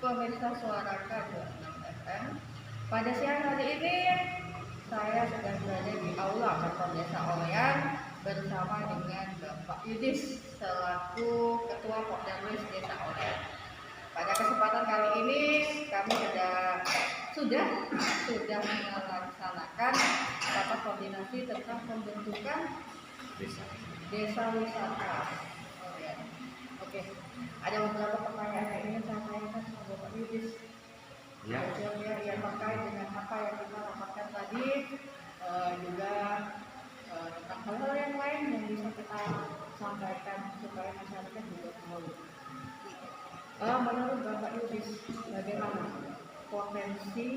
pemirsa Suara K26 FM. Pada siang hari ini saya sedang berada di Aula Kantor Desa Olean bersama dengan Bapak Yudis selaku Ketua Porderwis Desa Olean. Pada kesempatan kali ini kami sudah melaksanakan rapat koordinasi tentang pembentukan desa wisata Olean. Oke, ada beberapa pertanyaan yang ingin saya tanyakan sama Bapak Yudis. Ya, yang terkait dengan apa yang kita rapatkan tadi, juga tentang hal-hal yang lain yang bisa kita sampaikan supaya masyarakat juga tahu. Menurut Bapak Yudis, bagaimana potensi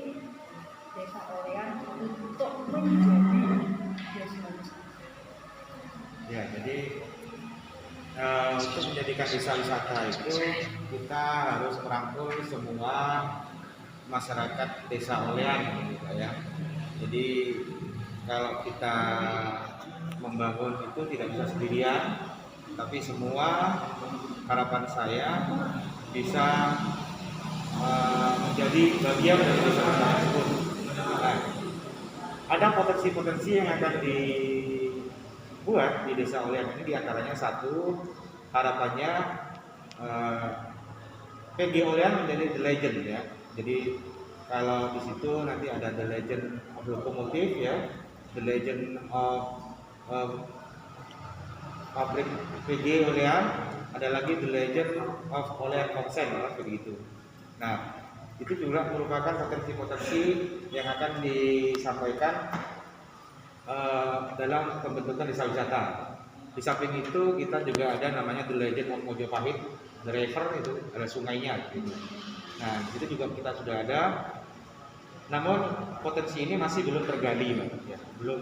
Desa Olean untuk menjadi desa wisata? Ya, jadi untuk menjadikan desa wisata itu kita harus merangkul semua masyarakat Desa Olean, gitu ya. Jadi kalau kita membangun itu tidak bisa sendirian, tapi semua harapan saya bisa menjadi bagian dari desa wisata tersebut. Nah, ada potensi-potensi yang akan dibuat di Desa Olean ini, diantaranya satu, harapannya PG Olean menjadi the legend ya. Jadi kalau di situ nanti ada the legend of lokomotif ya, the legend of pabrik PG Olean, ada lagi the legend of Olean Konsen ya, begitu. Nah, itu juga merupakan potensi-potensi yang akan disampaikan dalam pembentukan desa wisata. Di samping itu kita juga ada namanya the legend of Mojopahit, the river, itu ada sungainya gitu. Nah, itu juga kita sudah ada. Namun potensi ini masih belum tergali, ya, belum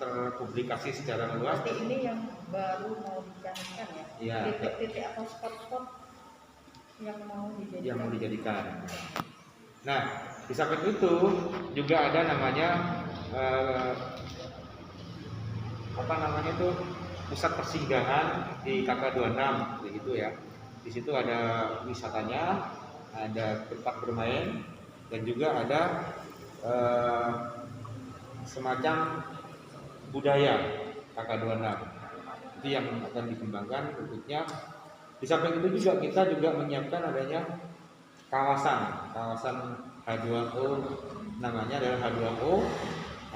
terpublikasi secara luas. Pasti ini yang baru mau dicanangkan ya, ya, titik-titik atau spot-spot yang mau dijadikan. Nah, di samping itu juga ada namanya pusat persinggahan di KK26 begitu ya. Di situ ada wisatanya, ada tempat bermain, dan juga ada semacam budaya KK26. Itu yang akan dikembangkan berikutnya. Di samping itu juga kita menyiapkan adanya kawasan H2O, namanya adalah H2O,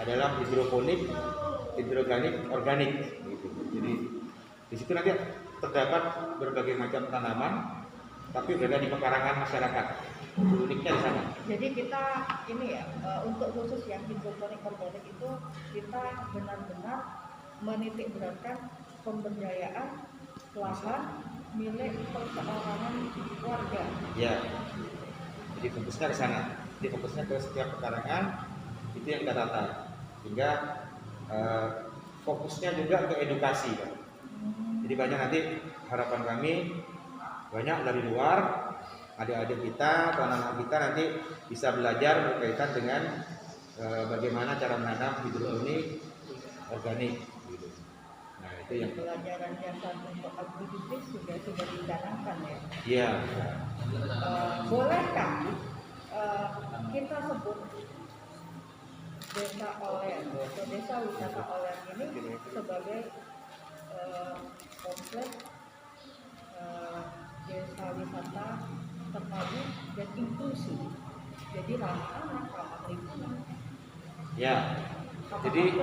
adalah hidroponik, hidroganik, organik gitu. Jadi di situ nanti terdapat berbagai macam tanaman, tapi berada di pekarangan masyarakat. Uniknya di sana. Jadi kita ini ya, untuk khusus yang hidroponik organik itu kita benar-benar menitik beratkan pemberdayaan lahan milik perseorangan warga. Ya. Jadi fokusnya ke sana. Jadi fokusnya ke setiap pekarangan itu yang kita tata. Sehingga fokusnya juga ke edukasi, Pak. Jadi banyak nanti harapan kami banyak dari luar, adik-adik kita, anak-anak kita nanti bisa belajar berkaitan dengan bagaimana cara menanam hidroponik organik gitu. Nah, itu yang pelajaran dasar untuk agribisnis sudah dicanangkan ya. Iya. Bolehkah kita sebut Desa Olean atau Desa Wisata Olean ini sebagai kompleks desa wisata terpadu dan inklusif, jadi ramah anak, ramah lingkungan. Ya, jadi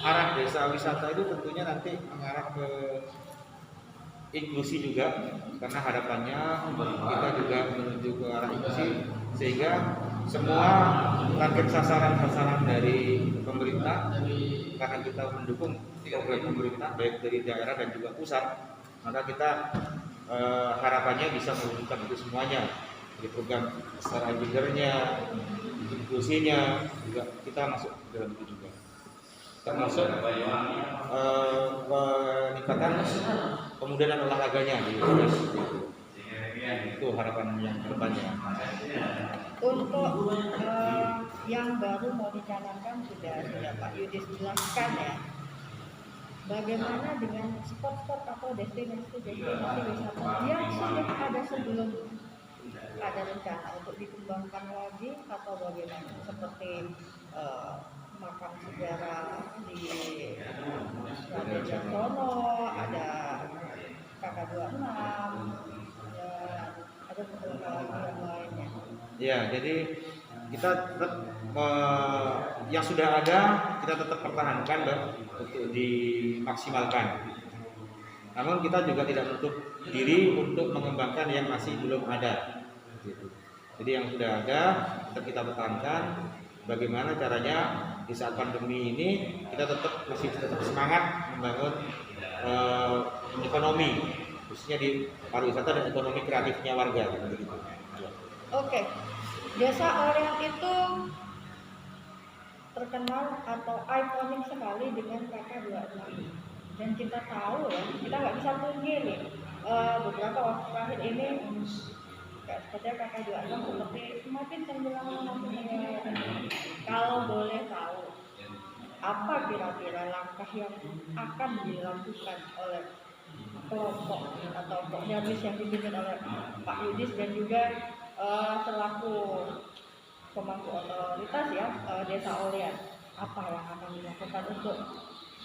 arah desa wisata itu tentunya nanti mengarah ke inklusi juga, karena harapannya kita juga menuju ke arah inklusi, sehingga semua target sasaran dari pemerintah, karena kita mendukung program pemerintah baik dari daerah dan juga pusat, maka kita harapannya bisa mewujudkan itu semuanya. Di program Star Engineer-nya, inklusinya juga kita masuk dalam itu juga. Termasuk peningkatan pemuda dan olahraganya gitu. Itu harapan yang kedepannya. Untuk yang baru mau dicanangkan sudah Pak Yudis jelaskan ya. Bagaimana dengan spot-spot atau destinasi wisata yang sudah ada sebelum ada rencana untuk dikembangkan lagi atau bagaimana? Seperti makam sejarah di Raden Sono, ada KK26, ada beberapa yang lainnya. Ya, jadi kita tetap yang sudah ada kita tetap pertahankan Mbak, untuk dimaksimalkan. Namun kita juga tidak menutup diri untuk mengembangkan yang masih belum ada. Gitu. Jadi yang sudah ada tetap kita pertahankan. Bagaimana caranya di saat pandemi ini kita masih tetap semangat membangun ekonomi, khususnya di pariwisata dan ekonomi kreatifnya warga. Gitu. Oke, Desa Orian itu terkenal atau ikonik sekali dengan KK26. Dan kita tahu ya, kita nggak bisa pungkiri beberapa waktu terakhir ini seperti KK26 seperti semakin tenggelam. Kalau boleh tahu, apa kira-kira langkah yang akan dilakukan oleh kelompok atau Pokjamis yang dipimpin oleh Pak Yudis dan juga selaku pemangku otoritas ya Desa Orian, apa yang akan dilakukan untuk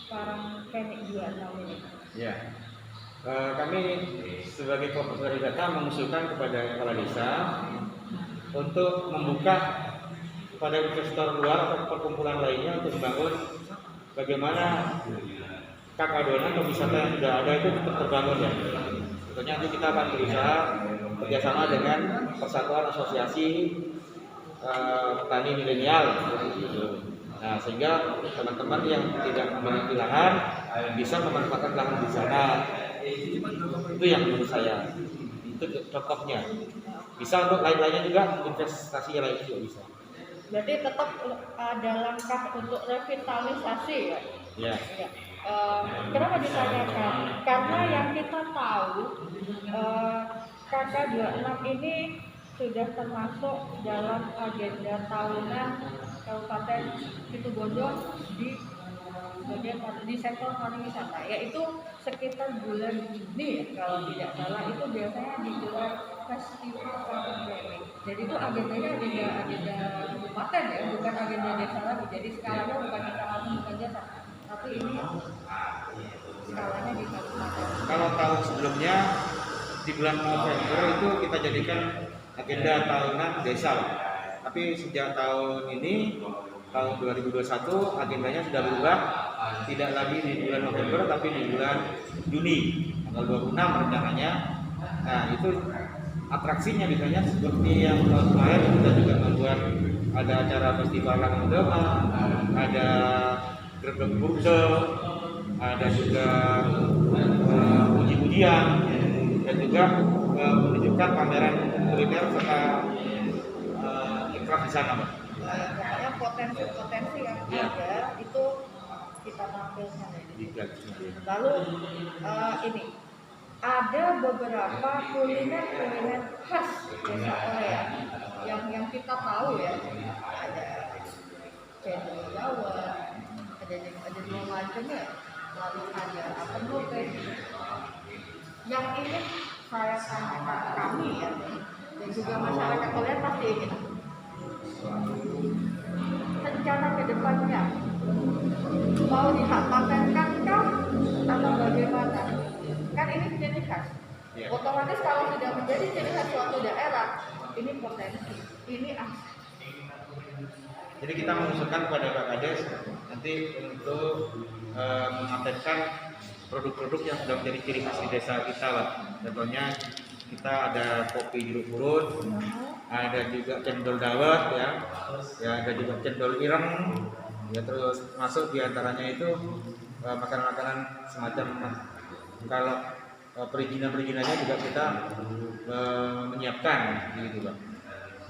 sekarang Kenik 26 ini? Ya, kami sebagai kelompok pariwisata mengusulkan kepada kepala desa untuk membuka kepada investor luar atau perkumpulan lainnya untuk membangun bagaimana KK26 atau wisata yang sudah ada itu tetap terbangun ya. Tentunya nanti kita akan berusaha kerjasama dengan Persatuan Asosiasi Petani Milenial. Nah, sehingga teman-teman yang tidak memiliki lahan bisa memanfaatkan lahan di sana. Itu yang menurut saya. Itu contohnya. Bisa untuk lain-lainnya juga, investasi lain juga bisa. Berarti tetap ada langkah untuk revitalisasi ya? Ya. Ya. Kenapa ditanyakan? Karena yang kita tahu KK26 ini sudah termasuk dalam agenda tahunan Kabupaten Situbondo di sektor pariwisata, yaitu sekitar bulan Juni kalau tidak salah itu biasanya digelar festival KK26. Jadi itu agendanya agenda kabupaten ya, bukan agenda desa lagi. Jadi skalanya bukan desa, tapi ini skalanya di kabupaten. Kalau tahun sebelumnya di bulan November itu kita jadikan agenda tahunan desa. Tapi sejak tahun ini, tahun 2021, agendanya sudah berubah, tidak lagi di bulan November tapi di bulan Juni, tanggal 26 rencananya. Nah, itu atraksinya misalnya seperti yang tahun kemarin kita juga membuat ada acara festival Lanang Doma, ada gerbek burjo, ada juga uji-ujian, dan juga menunjukkan pameran kuliner serta ikraf di sana, Mbak. Pokoknya potensi-potensi yang ada itu kita tampilkan ini. Lalu ini ada beberapa kuliner khas Desa Orian yang kita tahu ya, ada cendol Jawa, ada dua macam ya, lalu ada apa yang ini saya tanyakan kami ya, dan juga masyarakat Orian pasti ingin rencana ke depannya mau dipatenkan kah atau bagaimana? Kan ini ciri khas. Otomatis kalau sudah menjadi ciri khas suatu daerah, ini potensi, ini aset. Jadi kita mengusulkan kepada Pak Kades nanti untuk mengupdatekan produk-produk yang sudah menjadi ciri khas di desa kita, Pak. Contohnya kita ada kopi jeruk purut, ada juga cendol dawet ya, ada juga cendol ireng, ya terus masuk diantaranya itu makanan-makanan semacam kalau perizinan-perizinannya juga kita menyiapkan gitu Pak.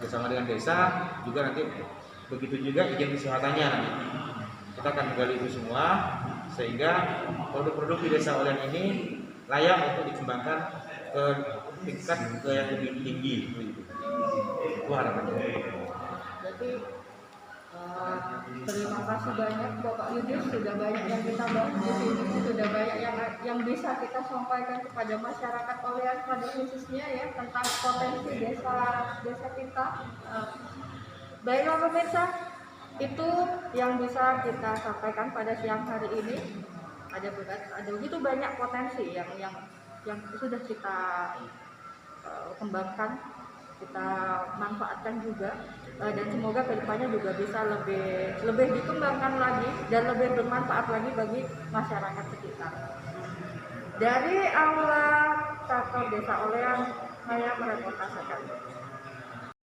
Bersama dengan desa juga nanti begitu juga izin kesehatannya nanti. Kita akan menggali itu semua sehingga produk-produk di Desa Orian ini layak untuk dikembangkan ke tingkat yang lebih tinggi gitu. Itu harapannya. Berarti Terima kasih banyak Bapak Yudis, sudah banyak yang kita bahas di sini, sudah banyak yang bisa kita sampaikan kepada masyarakat Olean pada khususnya ya tentang potensi desa kita. Baiklah pemirsa, itu yang bisa kita sampaikan pada siang hari ini. Ada begitu banyak potensi yang sudah kita kembangkan, kita manfaatkan juga, dan semoga kedepannya juga bisa lebih dikembangkan lagi dan lebih bermanfaat lagi bagi masyarakat sekitar. Dari Aula Kantor Desa Olean, saya mereportasekan.